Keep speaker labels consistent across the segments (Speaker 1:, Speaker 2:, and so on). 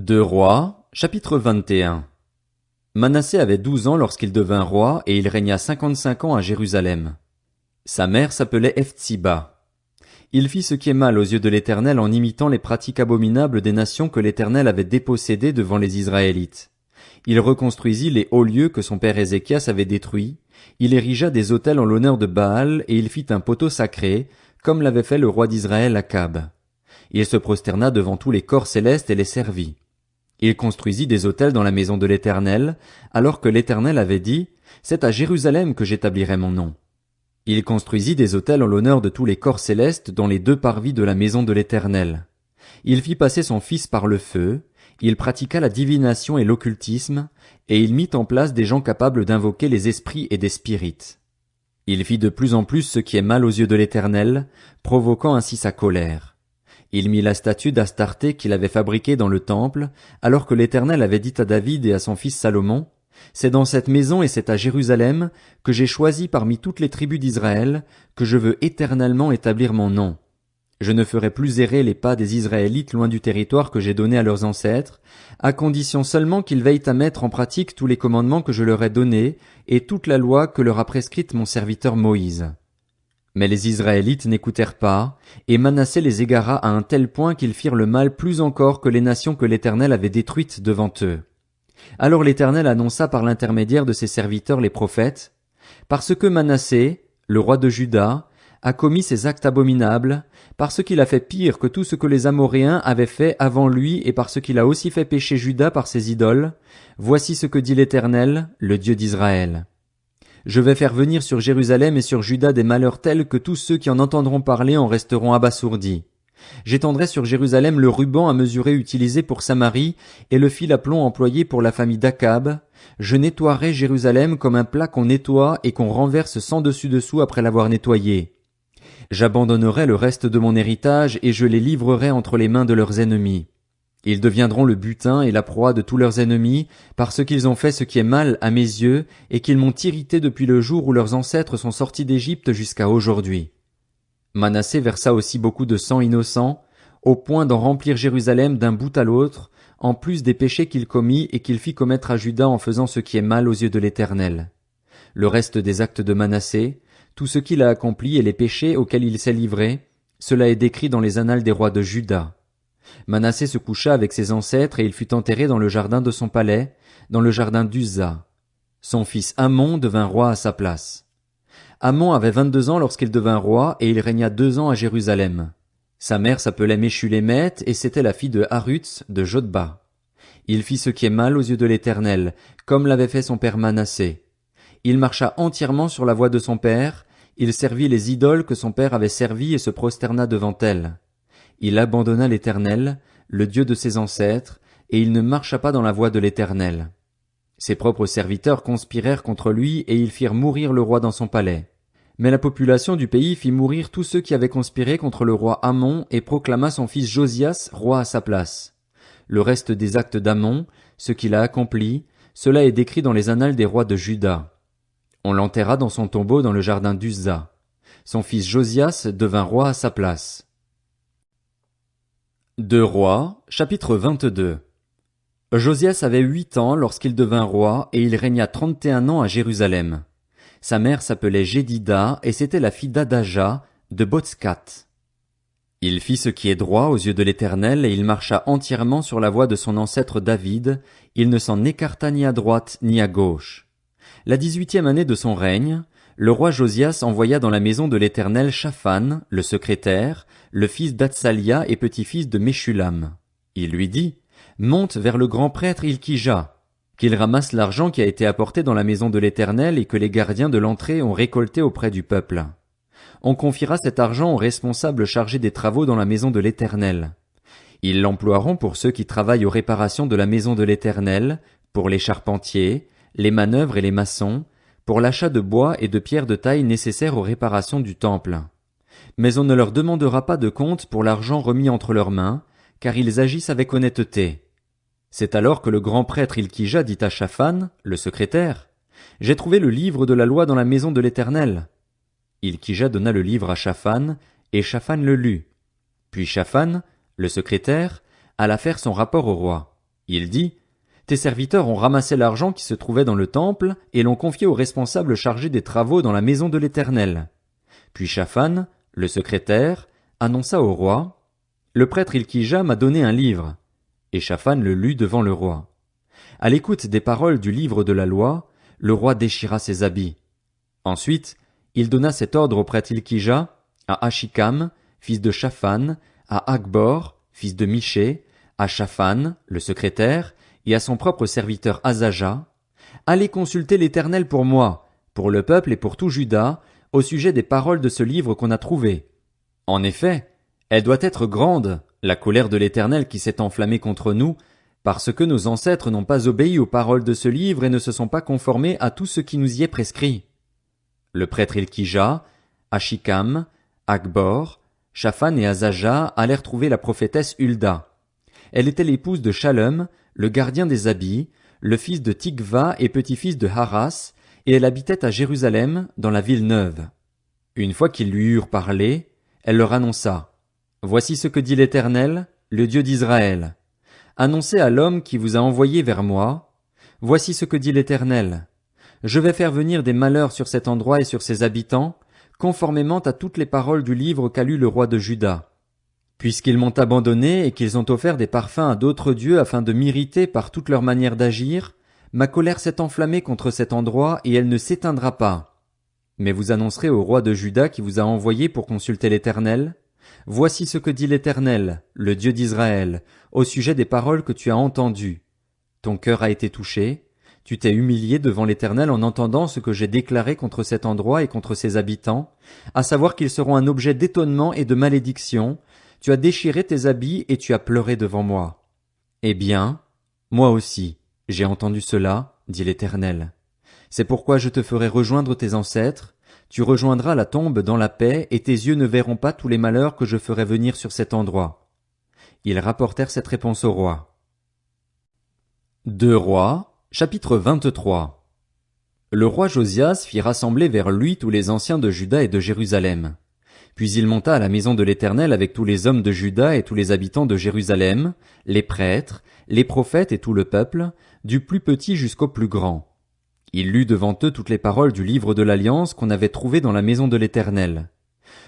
Speaker 1: Deux Rois, chapitre 21. Manassé avait 12 ans lorsqu'il devint roi, et il régna 55 ans à Jérusalem. Sa mère s'appelait Hephtsiba. Il fit ce qui est mal aux yeux de l'Éternel en imitant les pratiques abominables des nations que l'Éternel avait dépossédées devant les Israélites. Il reconstruisit les hauts lieux que son père Ézéchias avait détruits, il érigea des autels en l'honneur de Baal, et il fit un poteau sacré, comme l'avait fait le roi d'Israël Akab. Il se prosterna devant tous les corps célestes et les servit. Il construisit des autels dans la maison de l'Éternel, alors que l'Éternel avait dit, « C'est à Jérusalem que j'établirai mon nom. » Il construisit des autels en l'honneur de tous les corps célestes dans les deux parvis de la maison de l'Éternel. Il fit passer son fils par le feu, il pratiqua la divination et l'occultisme, et il mit en place des gens capables d'invoquer les esprits et des spirites. Il fit de plus en plus ce qui est mal aux yeux de l'Éternel, provoquant ainsi sa colère. Il mit la statue d'Astarté qu'il avait fabriquée dans le temple, alors que l'Éternel avait dit à David et à son fils Salomon, « C'est dans cette maison et c'est à Jérusalem que j'ai choisi parmi toutes les tribus d'Israël que je veux éternellement établir mon nom. Je ne ferai plus errer les pas des Israélites loin du territoire que j'ai donné à leurs ancêtres, à condition seulement qu'ils veillent à mettre en pratique tous les commandements que je leur ai donnés et toute la loi que leur a prescrite mon serviteur Moïse. » Mais les Israélites n'écoutèrent pas, et Manassé les égara à un tel point qu'ils firent le mal plus encore que les nations que l'Éternel avait détruites devant eux. Alors l'Éternel annonça par l'intermédiaire de ses serviteurs les prophètes, « Parce que Manassé, le roi de Juda, a commis ces actes abominables, parce qu'il a fait pire que tout ce que les Amoréens avaient fait avant lui et parce qu'il a aussi fait pécher Juda par ses idoles, voici ce que dit l'Éternel, le Dieu d'Israël. Je vais faire venir sur Jérusalem et sur Juda des malheurs tels que tous ceux qui en entendront parler en resteront abasourdis. J'étendrai sur Jérusalem le ruban à mesurer utilisé pour Samarie et le fil à plomb employé pour la famille d'Akab. Je nettoierai Jérusalem comme un plat qu'on nettoie et qu'on renverse sans dessus-dessous après l'avoir nettoyé. J'abandonnerai le reste de mon héritage et je les livrerai entre les mains de leurs ennemis. Ils deviendront le butin et la proie de tous leurs ennemis, parce qu'ils ont fait ce qui est mal à mes yeux, et qu'ils m'ont irrité depuis le jour où leurs ancêtres sont sortis d'Égypte jusqu'à aujourd'hui. Manassé versa aussi beaucoup de sang innocent, au point d'en remplir Jérusalem d'un bout à l'autre, en plus des péchés qu'il commit et qu'il fit commettre à Juda en faisant ce qui est mal aux yeux de l'Éternel. Le reste des actes de Manassé, tout ce qu'il a accompli et les péchés auxquels il s'est livré, cela est décrit dans les annales des rois de Juda. Manassé se coucha avec ses ancêtres et il fut enterré dans le jardin de son palais, dans le jardin d'Uza. Son fils Amon devint roi à sa place. Amon avait 22 ans lorsqu'il devint roi et il régna 2 ans à Jérusalem. Sa mère s'appelait Meshulémeth et c'était la fille de Haruts de Jotba. Il fit ce qui est mal aux yeux de l'Éternel, comme l'avait fait son père Manassé. Il marcha entièrement sur la voie de son père, il servit les idoles que son père avait servies et se prosterna devant elles. Il abandonna l'Éternel, le Dieu de ses ancêtres, et il ne marcha pas dans la voie de l'Éternel. Ses propres serviteurs conspirèrent contre lui et ils firent mourir le roi dans son palais. Mais la population du pays fit mourir tous ceux qui avaient conspiré contre le roi Amon et proclama son fils Josias roi à sa place. Le reste des actes d'Amon, ce qu'il a accompli, cela est décrit dans les annales des rois de Juda. On l'enterra dans son tombeau dans le jardin d'Uza. Son fils Josias devint roi à sa place. Deux Rois, chapitre 22. Josias avait 8 ans lorsqu'il devint roi et il régna 31 ans à Jérusalem. Sa mère s'appelait Jédida et c'était la fille d'Adaja de Botskat. Il fit ce qui est droit aux yeux de l'Éternel et il marcha entièrement sur la voie de son ancêtre David, il ne s'en écarta ni à droite ni à gauche. La 18e année de son règne, le roi Josias envoya dans la maison de l'Éternel Shaphan, le secrétaire, le fils d'Atsalia et petit-fils de Meshulam. Il lui dit, « Monte vers le grand prêtre Ilkija, qu'il ramasse l'argent qui a été apporté dans la maison de l'Éternel et que les gardiens de l'entrée ont récolté auprès du peuple. On confiera cet argent aux responsables chargés des travaux dans la maison de l'Éternel. Ils l'emploieront pour ceux qui travaillent aux réparations de la maison de l'Éternel, pour les charpentiers, les manœuvres et les maçons, pour l'achat de bois et de pierres de taille nécessaires aux réparations du temple. Mais on ne leur demandera pas de compte pour l'argent remis entre leurs mains, car ils agissent avec honnêteté. » C'est alors que le grand prêtre Ilkija dit à Shaphan, le secrétaire, « J'ai trouvé le livre de la loi dans la maison de l'Éternel. » Ilkija donna le livre à Shaphan, et Shaphan le lut. Puis Shaphan, le secrétaire, alla faire son rapport au roi. Il dit, tes serviteurs ont ramassé l'argent qui se trouvait dans le temple et l'ont confié aux responsables chargés des travaux dans la maison de l'Éternel. Puis Shaphan, le secrétaire, annonça au roi, le prêtre Hilkija m'a donné un livre. Et Shaphan le lut devant le roi. À l'écoute des paroles du livre de la loi, le roi déchira ses habits. Ensuite, il donna cet ordre au prêtre Hilkija, à Achikam, fils de Shaphan, à Akbor, fils de Miché, à Shaphan, le secrétaire, et à son propre serviteur Azaja, allez consulter l'Éternel pour moi, pour le peuple et pour tout Juda, au sujet des paroles de ce livre qu'on a trouvé. En effet, elle doit être grande, la colère de l'Éternel qui s'est enflammée contre nous, parce que nos ancêtres n'ont pas obéi aux paroles de ce livre et ne se sont pas conformés à tout ce qui nous y est prescrit. Le prêtre Hilkija, Achikam, Akbor, Shaphan et Azaja allèrent trouver la prophétesse Hulda. Elle était l'épouse de Shallum, le gardien des habits, le fils de Tikva et petit-fils de Haras, et elle habitait à Jérusalem, dans la ville neuve. Une fois qu'ils lui eurent parlé, elle leur annonça, « Voici ce que dit l'Éternel, le Dieu d'Israël. Annoncez à l'homme qui vous a envoyé vers moi, « Voici ce que dit l'Éternel. Je vais faire venir des malheurs sur cet endroit et sur ses habitants, conformément à toutes les paroles du livre qu'a lu le roi de Juda. Puisqu'ils m'ont abandonné et qu'ils ont offert des parfums à d'autres dieux afin de m'irriter par toute leur manière d'agir, ma colère s'est enflammée contre cet endroit et elle ne s'éteindra pas. Mais vous annoncerez au roi de Juda qui vous a envoyé pour consulter l'Éternel, « Voici ce que dit l'Éternel, le Dieu d'Israël, au sujet des paroles que tu as entendues. Ton cœur a été touché, tu t'es humilié devant l'Éternel en entendant ce que j'ai déclaré contre cet endroit et contre ses habitants, à savoir qu'ils seront un objet d'étonnement et de malédiction. Tu as déchiré tes habits et tu as pleuré devant moi. Eh bien, moi aussi, j'ai entendu cela, dit l'Éternel. C'est pourquoi je te ferai rejoindre tes ancêtres, tu rejoindras la tombe dans la paix et tes yeux ne verront pas tous les malheurs que je ferai venir sur cet endroit. Ils rapportèrent cette réponse au roi. 2 Rois, chapitre 23. Le roi Josias fit rassembler vers lui tous les anciens de Juda et de Jérusalem. Puis il monta à la maison de l'Éternel avec tous les hommes de Juda et tous les habitants de Jérusalem, les prêtres, les prophètes et tout le peuple, du plus petit jusqu'au plus grand. Il lut devant eux toutes les paroles du livre de l'Alliance qu'on avait trouvé dans la maison de l'Éternel.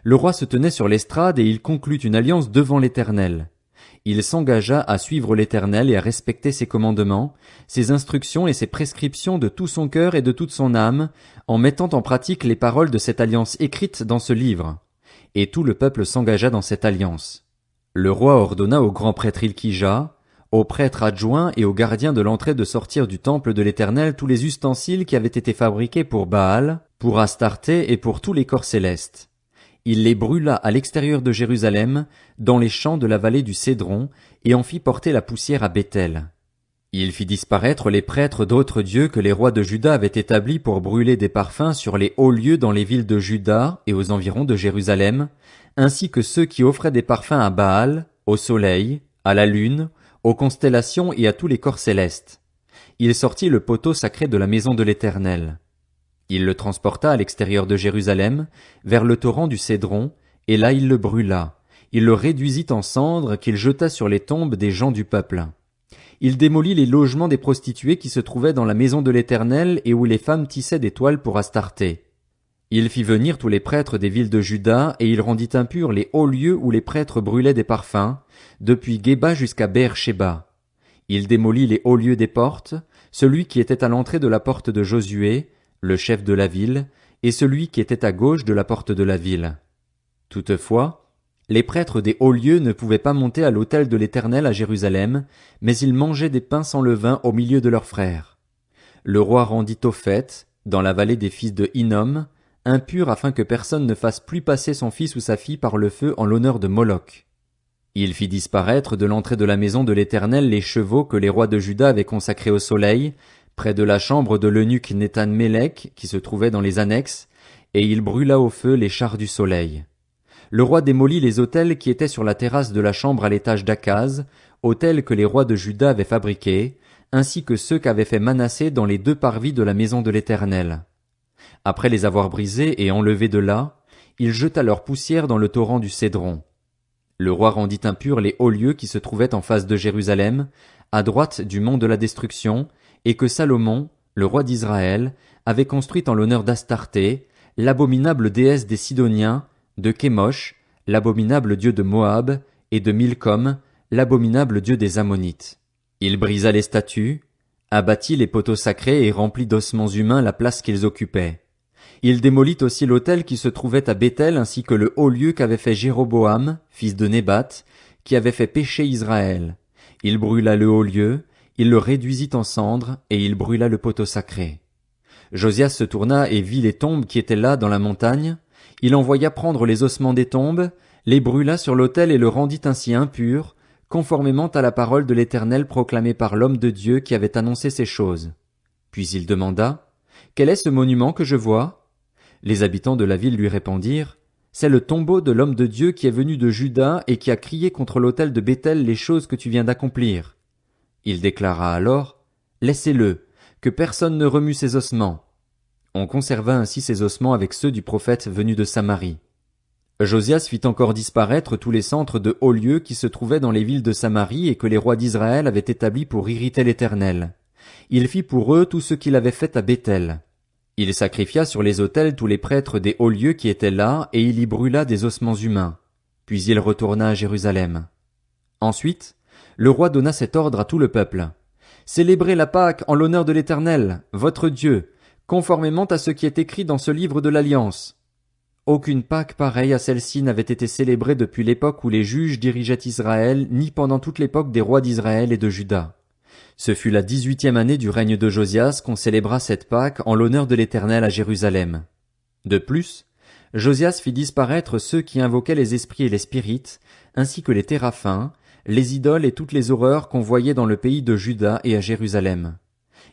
Speaker 1: Le roi se tenait sur l'estrade et il conclut une alliance devant l'Éternel. Il s'engagea à suivre l'Éternel et à respecter ses commandements, ses instructions et ses prescriptions de tout son cœur et de toute son âme, en mettant en pratique les paroles de cette alliance écrite dans ce livre. Et tout le peuple s'engagea dans cette alliance. Le roi ordonna au grand prêtre Hilkija, aux prêtres adjoints et aux gardiens de l'entrée de sortir du temple de l'Éternel tous les ustensiles qui avaient été fabriqués pour Baal, pour Astarté et pour tous les corps célestes. Il les brûla à l'extérieur de Jérusalem, dans les champs de la vallée du Cédron, et en fit porter la poussière à Béthel. Il fit disparaître les prêtres d'autres dieux que les rois de Juda avaient établis pour brûler des parfums sur les hauts lieux dans les villes de Juda et aux environs de Jérusalem, ainsi que ceux qui offraient des parfums à Baal, au soleil, à la lune, aux constellations et à tous les corps célestes. Il sortit le poteau sacré de la maison de l'Éternel. Il le transporta à l'extérieur de Jérusalem, vers le torrent du Cédron, et là il le brûla. Il le réduisit en cendres qu'il jeta sur les tombes des gens du peuple. Il démolit les logements des prostituées qui se trouvaient dans la maison de l'Éternel et où les femmes tissaient des toiles pour Astarté. Il fit venir tous les prêtres des villes de Juda et il rendit impurs les hauts lieux où les prêtres brûlaient des parfums, depuis Géba jusqu'à Beer-Shéba. Il démolit les hauts lieux des portes, celui qui était à l'entrée de la porte de Josué, le chef de la ville, et celui qui était à gauche de la porte de la ville. Toutefois, les prêtres des hauts lieux ne pouvaient pas monter à l'autel de l'Éternel à Jérusalem, mais ils mangeaient des pains sans levain au milieu de leurs frères. Le roi rendit Topheth, dans la vallée des fils de Hinnom, impur afin que personne ne fasse plus passer son fils ou sa fille par le feu en l'honneur de Moloch. Il fit disparaître de l'entrée de la maison de l'Éternel les chevaux que les rois de Juda avaient consacrés au soleil, près de la chambre de l'eunuque Nétan-Mélec qui se trouvait dans les annexes, et il brûla au feu les chars du soleil. Le roi démolit les autels qui étaient sur la terrasse de la chambre à l'étage d'Akaz, autels que les rois de Juda avaient fabriqués, ainsi que ceux qu'avait fait Manassé dans les 2 parvis de la maison de l'Éternel. Après les avoir brisés et enlevés de là, il jeta leur poussière dans le torrent du Cédron. Le roi rendit impurs les hauts lieux qui se trouvaient en face de Jérusalem, à droite du mont de la destruction, et que Salomon, le roi d'Israël, avait construite en l'honneur d'Astarté, l'abominable déesse des Sidoniens, de Kémosh, l'abominable dieu de Moab, et de Milcom, l'abominable dieu des Ammonites. Il brisa les statues, abattit les poteaux sacrés et remplit d'ossements humains la place qu'ils occupaient. Il démolit aussi l'autel qui se trouvait à Béthel ainsi que le haut lieu qu'avait fait Jéroboam, fils de Nébat, qui avait fait pécher Israël. Il brûla le haut lieu, il le réduisit en cendres, et il brûla le poteau sacré. Josias se tourna et vit les tombes qui étaient là dans la montagne. Il envoya prendre les ossements des tombes, les brûla sur l'autel et le rendit ainsi impur, conformément à la parole de l'Éternel proclamée par l'homme de Dieu qui avait annoncé ces choses. Puis il demanda, « Quel est ce monument que je vois ?» Les habitants de la ville lui répondirent, « C'est le tombeau de l'homme de Dieu qui est venu de Juda et qui a crié contre l'autel de Béthel les choses que tu viens d'accomplir. » Il déclara alors, « Laissez-le, que personne ne remue ses ossements. » On conserva ainsi ses ossements avec ceux du prophète venu de Samarie. Josias fit encore disparaître tous les centres de hauts lieux qui se trouvaient dans les villes de Samarie et que les rois d'Israël avaient établis pour irriter l'Éternel. Il fit pour eux tout ce qu'il avait fait à Béthel. Il sacrifia sur les autels tous les prêtres des hauts lieux qui étaient là, et il y brûla des ossements humains. Puis il retourna à Jérusalem. Ensuite, le roi donna cet ordre à tout le peuple. Célébrez la Pâque en l'honneur de l'Éternel, votre Dieu, conformément à ce qui est écrit dans ce livre de l'Alliance. Aucune Pâque pareille à celle-ci n'avait été célébrée depuis l'époque où les juges dirigeaient Israël, ni pendant toute l'époque des rois d'Israël et de Juda. Ce fut la 18e année du règne de Josias qu'on célébra cette Pâque en l'honneur de l'Éternel à Jérusalem. De plus, Josias fit disparaître ceux qui invoquaient les esprits et les spirites, ainsi que les téraphins, les idoles et toutes les horreurs qu'on voyait dans le pays de Juda et à Jérusalem.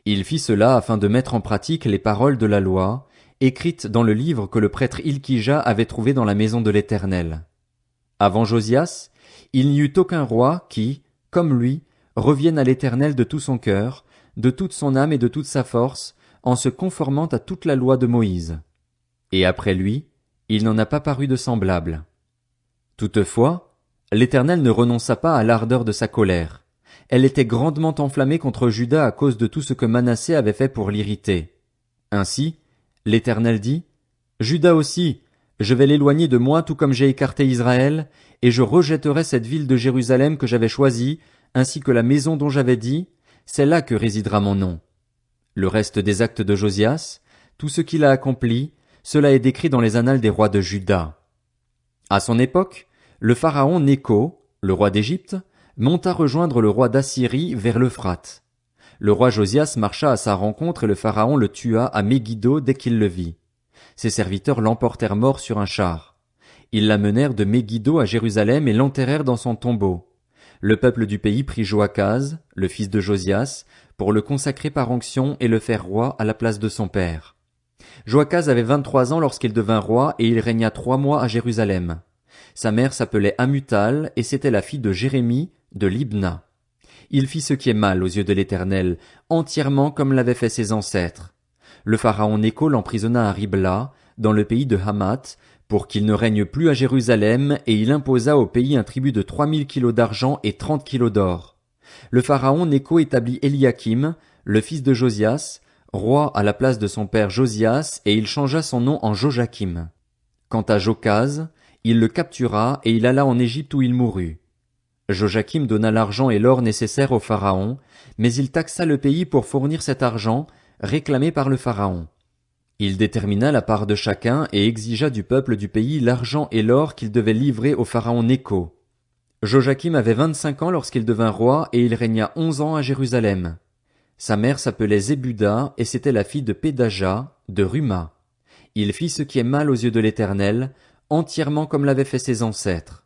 Speaker 1: Il fit cela afin de mettre en pratique les paroles de la loi, écrites dans le livre que le prêtre Hilkija avait trouvé dans la maison de l'Éternel. Avant Josias, il n'y eut aucun roi qui, comme lui, revienne à l'Éternel de tout son cœur, de toute son âme et de toute sa force, en se conformant à toute la loi de Moïse. Et après lui, il n'en a pas paru de semblable. Toutefois, l'Éternel ne renonça pas à l'ardeur de sa colère. Elle était grandement enflammée contre Juda à cause de tout ce que Manassé avait fait pour l'irriter. Ainsi, l'Éternel dit, « Juda aussi, je vais l'éloigner de moi tout comme j'ai écarté Israël, et je rejetterai cette ville de Jérusalem que j'avais choisie, ainsi que la maison dont j'avais dit, c'est là que résidera mon nom. » Le reste des actes de Josias, tout ce qu'il a accompli, cela est décrit dans les annales des rois de Juda. À son époque, le pharaon Nécho, le roi d'Égypte, monta rejoindre le roi d'Assyrie vers l'Euphrate. Le roi Josias marcha à sa rencontre et le pharaon le tua à Megiddo dès qu'il le vit. Ses serviteurs l'emportèrent mort sur un char. Ils l'amenèrent de Megiddo à Jérusalem et l'enterrèrent dans son tombeau. Le peuple du pays prit Joachaz, le fils de Josias, pour le consacrer par onction et le faire roi à la place de son père. Joachaz avait 23 ans lorsqu'il devint roi et il régna 3 mois à Jérusalem. Sa mère s'appelait Amutal et c'était la fille de Jérémie de Libna. Il fit ce qui est mal aux yeux de l'Éternel, entièrement comme l'avaient fait ses ancêtres. Le pharaon Nécho l'emprisonna à Ribla, dans le pays de Hamath, pour qu'il ne règne plus à Jérusalem, et il imposa au pays un tribut de 3000 kilos d'argent et 30 kilos d'or. Le pharaon Nécho établit Éliakim, le fils de Josias, roi à la place de son père Josias, et il changea son nom en Joachim. Quant à Jochaz, il le captura et il alla en Égypte où il mourut. Joachim donna l'argent et l'or nécessaires au pharaon, mais il taxa le pays pour fournir cet argent, réclamé par le pharaon. Il détermina la part de chacun et exigea du peuple du pays l'argent et l'or qu'il devait livrer au pharaon Nécho. Joachim avait 25 ans lorsqu'il devint roi et il régna 11 ans à Jérusalem. Sa mère s'appelait Zébuda et c'était la fille de Pédaja, de Ruma. Il fit ce qui est mal aux yeux de l'Éternel, entièrement comme l'avaient fait ses ancêtres.